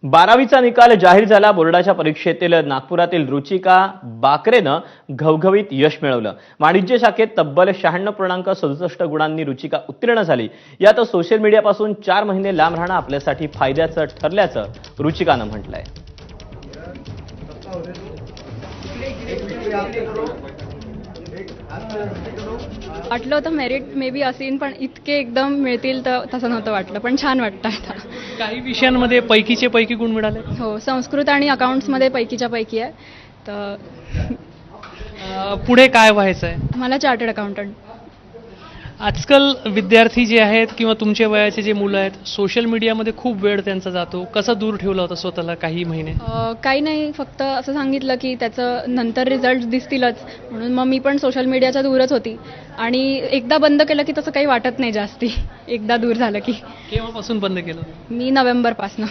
12वीचा निकाल जाहीर झाला. बोर्डाच्या परीक्षेतील नागपुरातील रुचिका बाकरेनं घवघवीत यश मिळवलं. वाणिज्य शाखेत तब्बल 96.67 गुणांनी रुचिका उत्तीर्ण झाली. यात सोशल मीडियापासून 4 महिने लांब राहणं आपल्यासाठी फायद्याचं ठरल्याचं रुचिकानं म्हटलंय. वाटलं होतं मेरिट मे बी असेल, पण इतके एकदम मिळतील तर तसं नव्हतं वाटलं, पण छान वाटतं आता. काही विषयांमध्ये पैकीचे पैकी गुण मिळाले. हो, संस्कृत आणि अकाउंट्समध्ये पैकीच्या पैकी आहे. तर पुढे काय व्हायचं आहे? मला चार्टर्ड अकाउंटंट. आजकाल विद्यार्थी जे आहेत किंवा तुमच्या वयाचे जे मुलं आहेत, सोशल मीडियामध्ये खूप वेळ त्यांचा जातो. कसं दूर ठेवलं होतं स्वतःला काही महिने? काही नाही, फक्त असं सांगितलं की त्याचं नंतर रिझल्ट दिसतीलच, म्हणून मग मी पण सोशल मीडियाच्या दूरच होती. आणि एकदा बंद केलं की तसं काही वाटत नाही जास्ती, एकदा दूर झालं की. केव्हापासून बंद केलं? मी नोव्हेंबरपासनं.